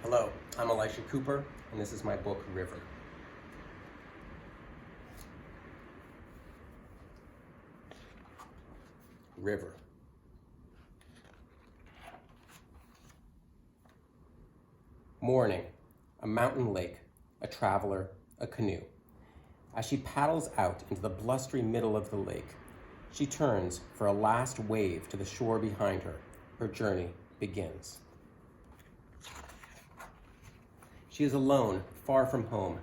Hello, I'm Elisha Cooper, and this is my book, River. River. Morning, a mountain lake, a traveler, a canoe. As she paddles out into the blustery middle of the lake, she turns for a last wave to the shore behind her. Her journey begins. She is alone, far from home.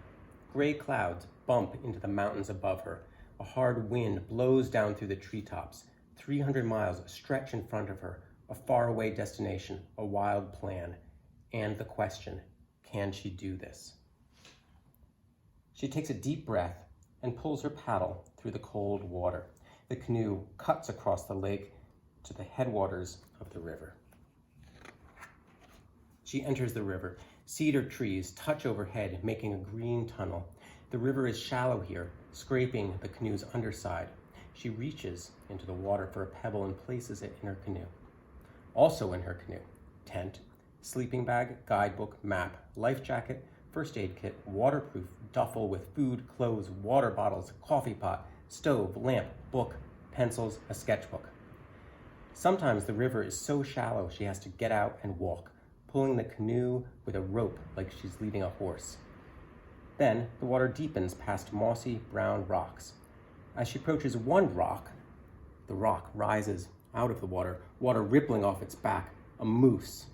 Gray clouds bump into the mountains above her. A hard wind blows down through the treetops. 300 miles stretch in front of her, a faraway destination, a wild plan, and the question, can she do this? She takes a deep breath and pulls her paddle through the cold water. The canoe cuts across the lake to the headwaters of the river. She enters the river. Cedar trees touch overhead, making a green tunnel. The river is shallow here, scraping the canoe's underside. She reaches into the water for a pebble and places it in her canoe. Also in her canoe, tent, sleeping bag, guidebook, map, life jacket, first aid kit, waterproof duffel with food, clothes, water bottles, coffee pot, stove, lamp, book, pencils, a sketchbook. Sometimes the river is so shallow she has to get out and walk, pulling the canoe with a rope like she's leading a horse. Then the water deepens past mossy brown rocks. As she approaches one rock, the rock rises out of the water, water rippling off its back, a moose.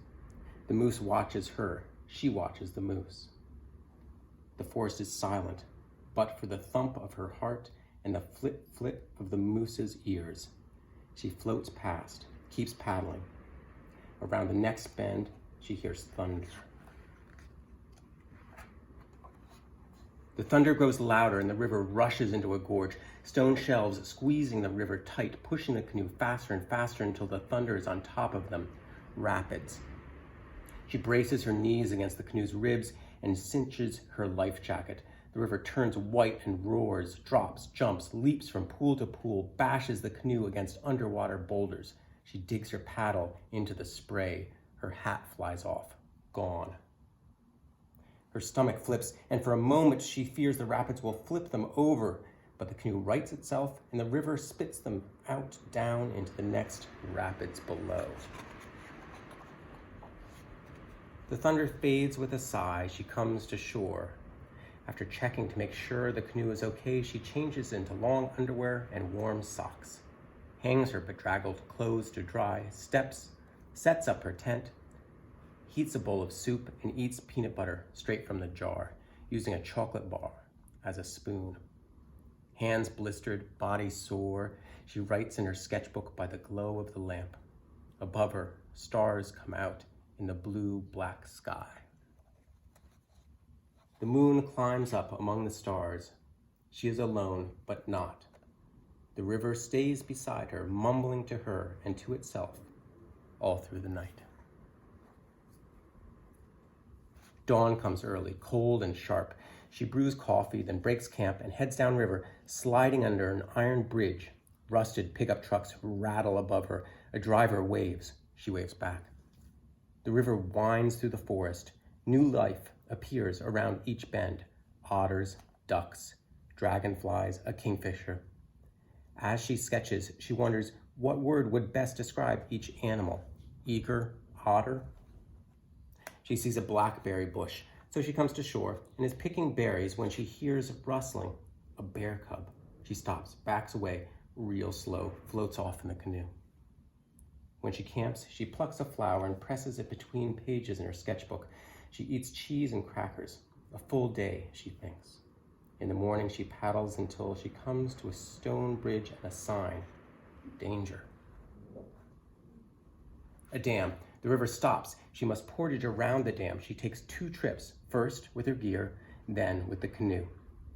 The moose watches her. She watches the moose. The forest is silent, but for the thump of her heart and the flit-flit of the moose's ears. She floats past, keeps paddling. Around the next bend, she hears thunder. The thunder grows louder and the river rushes into a gorge, stone shelves squeezing the river tight, pushing the canoe faster and faster until the thunder is on top of them. Rapids. She braces her knees against the canoe's ribs and cinches her life jacket. The river turns white and roars, drops, jumps, leaps from pool to pool, bashes the canoe against underwater boulders. She digs her paddle into the spray. Her hat flies off. Gone. Her stomach flips, and for a moment she fears the rapids will flip them over, but the canoe rights itself, and the river spits them out down into the next rapids below. The thunder fades with a sigh. She comes to shore. After checking to make sure the canoe is okay, she changes into long underwear and warm socks, hangs her bedraggled clothes to dry, sets up her tent, heats a bowl of soup, and eats peanut butter straight from the jar, using a chocolate bar as a spoon. Hands blistered, body sore, she writes in her sketchbook by the glow of the lamp. Above her, stars come out in the blue-black sky. The moon climbs up among the stars. She is alone, but not. The river stays beside her, mumbling to her and to itself all through the night. Dawn comes early, cold and sharp. She brews coffee, then breaks camp and heads downriver, sliding under an iron bridge. Rusted pickup trucks rattle above her. A driver waves. She waves back. The river winds through the forest. New life appears around each bend. Otters, ducks, dragonflies, a kingfisher. As she sketches, she wonders what word would best describe each animal. Eager, otter. She sees a blackberry bush, so she comes to shore and is picking berries when she hears rustling. A bear cub. She stops, backs away, real slow, floats off in the canoe. When she camps, she plucks a flower and presses it between pages in her sketchbook. She eats cheese and crackers. A full day, she thinks. In the morning, she paddles until she comes to a stone bridge and a sign. Danger. A dam. The river stops. She must portage around the dam. She takes 2 trips, first with her gear, then with the canoe.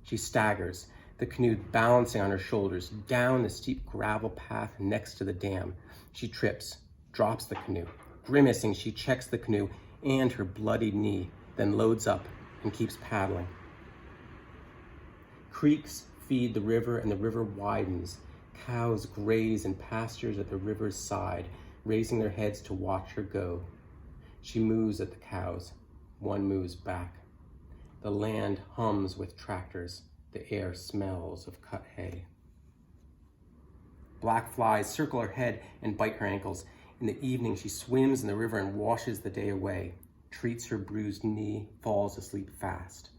She staggers, the canoe balancing on her shoulders, down the steep gravel path next to the dam. She trips, drops the canoe. Grimacing, she checks the canoe and her bloodied knee, then loads up and keeps paddling. Creeks feed the river and the river widens. Cows graze in pastures at the river's side, raising their heads to watch her go. She moos at the cows. one moves back. The land hums with tractors. The air smells of cut hay. Black flies circle her head and bite her ankles. In the evening, she swims in the river and washes the day away, treats her bruised knee, falls asleep fast.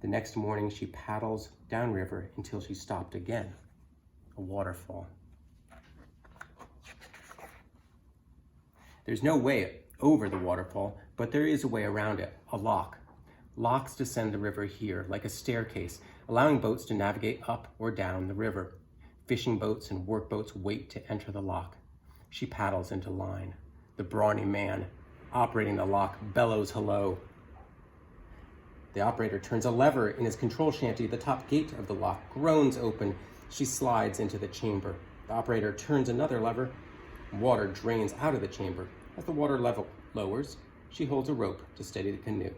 The next morning, she paddles downriver until she stopped again, a waterfall. There's no way over the waterfall, but there is a way around it, a lock. Locks descend the river here like a staircase, allowing boats to navigate up or down the river. Fishing boats and workboats wait to enter the lock. She paddles into line. The brawny man operating the lock bellows hello. The operator turns a lever in his control shanty. The top gate of the lock groans open. She slides into the chamber. The operator turns another lever. Water drains out of the chamber. As the water level lowers, she holds a rope to steady the canoe.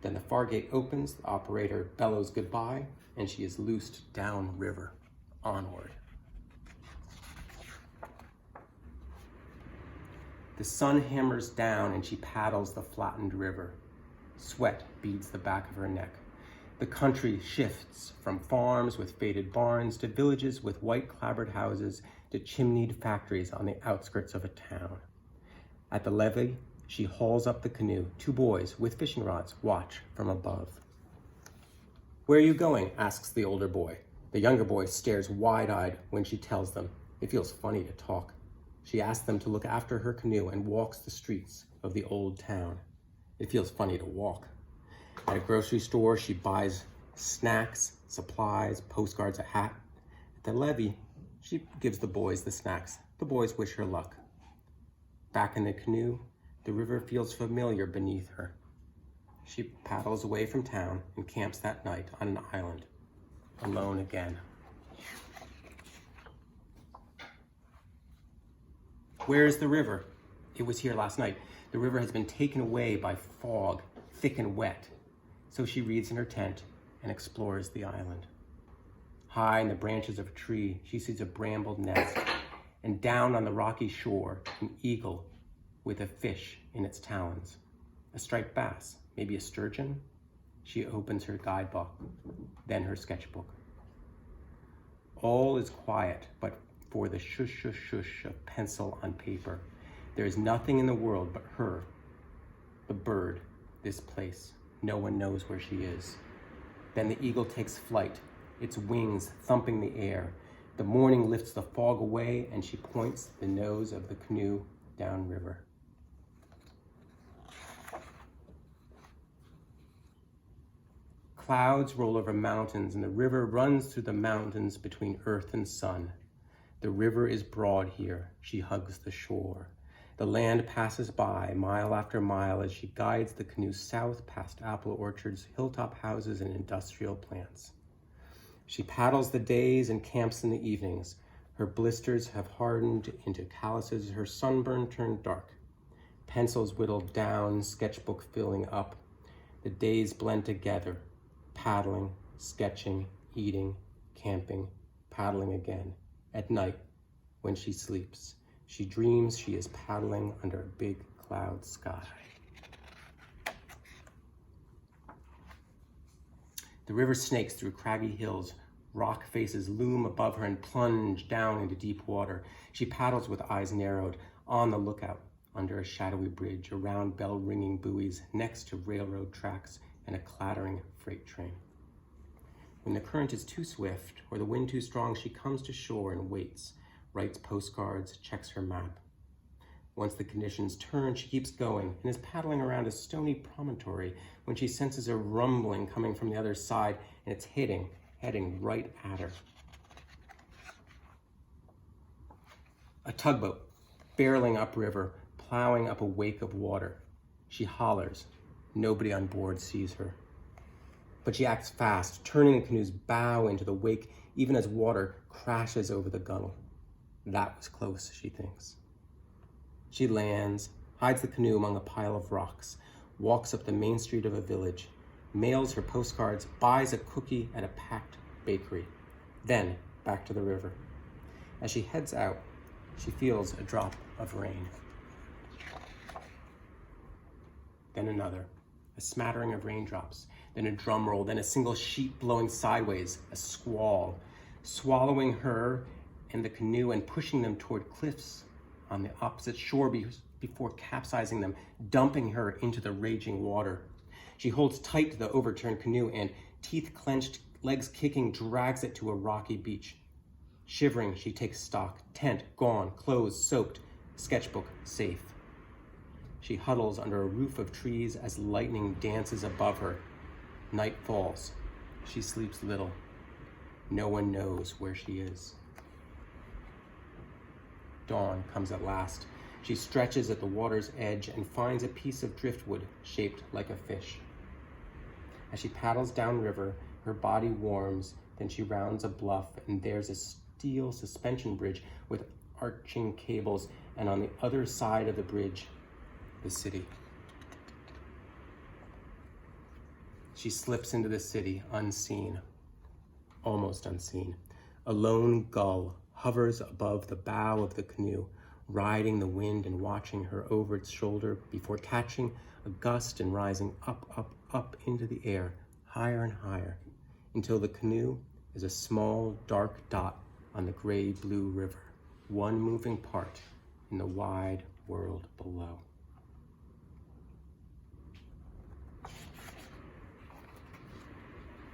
Then the far gate opens, the operator bellows goodbye, and she is loosed downriver, onward. The sun hammers down and she paddles the flattened river. Sweat beads the back of her neck. The country shifts from farms with faded barns to villages with white clapboard houses to chimneyed factories on the outskirts of a town. At the levee, she hauls up the canoe. Two boys with fishing rods watch from above. "Where are you going?" asks the older boy. The younger boy stares wide-eyed when she tells them. It feels funny to talk. She asks them to look after her canoe and walks the streets of the old town. It feels funny to walk. At a grocery store, she buys snacks, supplies, postcards, a hat. At the levee, she gives the boys the snacks. The boys wish her luck. Back in the canoe, the river feels familiar beneath her. She paddles away from town and camps that night on an island, alone again. Where is the river? It was here last night. The river has been taken away by fog, thick and wet. So she reads in her tent and explores the island. High in the branches of a tree, she sees a bramble nest, and down on the rocky shore, an eagle with a fish in its talons. A striped bass, maybe a sturgeon? She opens her guidebook, then her sketchbook. All is quiet, but for the shush, shush, shush of pencil on paper. There is nothing in the world but her, the bird, this place. No one knows where she is. Then the eagle takes flight, its wings thumping the air. The morning lifts the fog away, and she points the nose of the canoe downriver. Clouds roll over mountains, and the river runs through the mountains between earth and sun. The river is broad here. She hugs the shore. The land passes by mile after mile as she guides the canoe south past apple orchards, hilltop houses, and industrial plants. She paddles the days and camps in the evenings. Her blisters have hardened into calluses, her sunburn turned dark. Pencils whittled down, sketchbook filling up. The days blend together, paddling, sketching, eating, camping, paddling again. At night, when she sleeps, she dreams she is paddling under a big cloud sky. The river snakes through craggy hills. Rock faces loom above her and plunge down into deep water. She paddles with eyes narrowed, on the lookout, under a shadowy bridge, around bell-ringing buoys, next to railroad tracks and a clattering freight train. When the current is too swift or the wind too strong, she comes to shore and waits, writes postcards, checks her map. Once the conditions turn, she keeps going and is paddling around a stony promontory when she senses a rumbling coming from the other side, and it's heading right at her. A tugboat, barreling upriver, plowing up a wake of water. She hollers. Nobody on board sees her. But she acts fast, turning the canoe's bow into the wake, even as water crashes over the gunnel. That was close, she thinks. She lands, hides the canoe among a pile of rocks, walks up the main street of a village, mails her postcards, buys a cookie at a packed bakery, then back to the river. As she heads out, she feels a drop of rain. Then another. A smattering of raindrops, then a drum roll, then a single sheet blowing sideways, a squall, swallowing her and the canoe and pushing them toward cliffs on the opposite shore before capsizing them, dumping her into the raging water. She holds tight to the overturned canoe and, teeth clenched, legs kicking, drags it to a rocky beach. Shivering, she takes stock. Tent gone, clothes soaked, sketchbook safe. She huddles under a roof of trees as lightning dances above her. Night falls. She sleeps little. No one knows where she is. Dawn comes at last. She stretches at the water's edge and finds a piece of driftwood shaped like a fish. As she paddles downriver, her body warms, then she rounds a bluff, and there's a steel suspension bridge with arching cables, and on the other side of the bridge, the city. She slips into the city, unseen, almost unseen. A lone gull hovers above the bow of the canoe, riding the wind and watching her over its shoulder before catching a gust and rising up into the air, higher and higher, until the canoe is a small, dark dot on the gray-blue river, one moving part in the wide world below.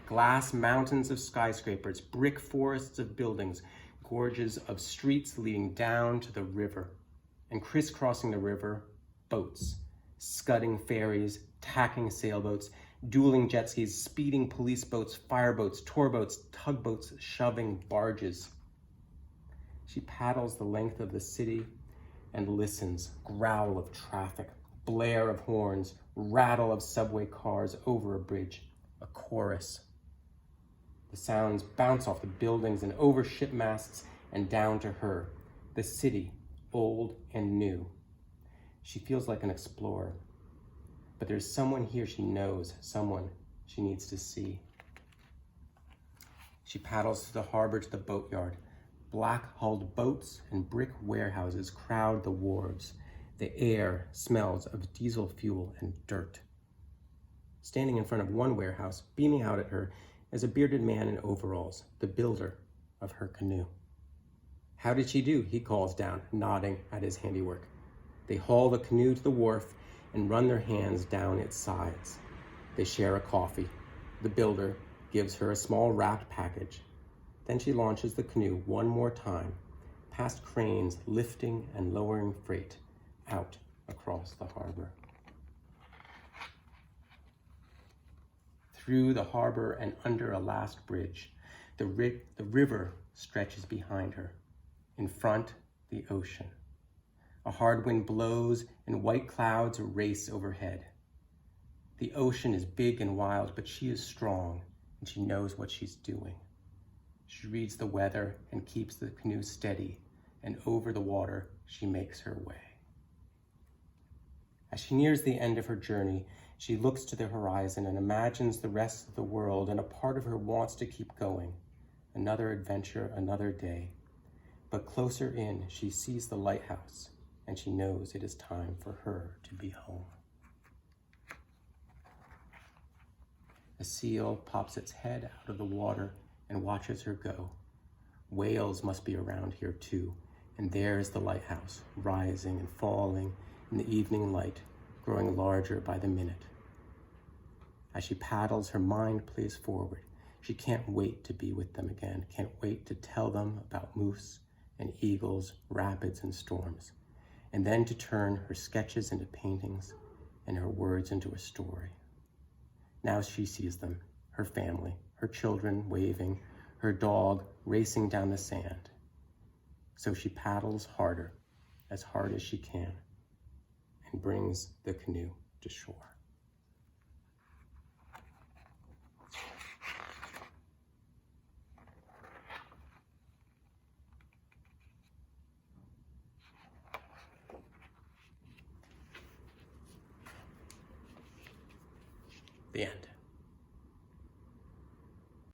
Glass mountains of skyscrapers, brick forests of buildings, gorges of streets leading down to the river, and crisscrossing the river, boats, scudding ferries, tacking sailboats, dueling jet skis, speeding police boats, fireboats, tour boats, tugboats, shoving barges. She paddles the length of the city and listens, growl of traffic, blare of horns, rattle of subway cars over a bridge, a chorus. The sounds bounce off the buildings and over ship masts and down to her, the city, old and new. She feels like an explorer, but there's someone here she knows, someone she needs to see. She paddles to the harbor to the boatyard. Black-hulled boats and brick warehouses crowd the wharves. The air smells of diesel fuel and dirt. Standing in front of one warehouse, beaming out at her, is a bearded man in overalls, the builder of her canoe. "How did she do?" he calls down, nodding at his handiwork. They haul the canoe to the wharf and run their hands down its sides. They share a coffee. The builder gives her a small wrapped package. Then she launches the canoe one more time, past cranes lifting and lowering freight out across the harbor. Through the harbor and under a last bridge, the river stretches behind her. In front, the ocean. A hard wind blows and white clouds race overhead. The ocean is big and wild, but she is strong and she knows what she's doing. She reads the weather and keeps the canoe steady, and over the water she makes her way. As she nears the end of her journey, she looks to the horizon and imagines the rest of the world, and a part of her wants to keep going. Another adventure, another day. But closer in, she sees the lighthouse, and she knows it is time for her to be home. A seal pops its head out of the water and watches her go. Whales must be around here too, and there is the lighthouse, rising and falling in the evening light, growing larger by the minute. As she paddles, her mind plays forward. She can't wait to be with them again, can't wait to tell them about moose and eagles, rapids and storms, and then to turn her sketches into paintings and her words into a story. Now she sees them, her family, her children waving, her dog racing down the sand. So she paddles harder, as hard as she can, and brings the canoe to shore. The end.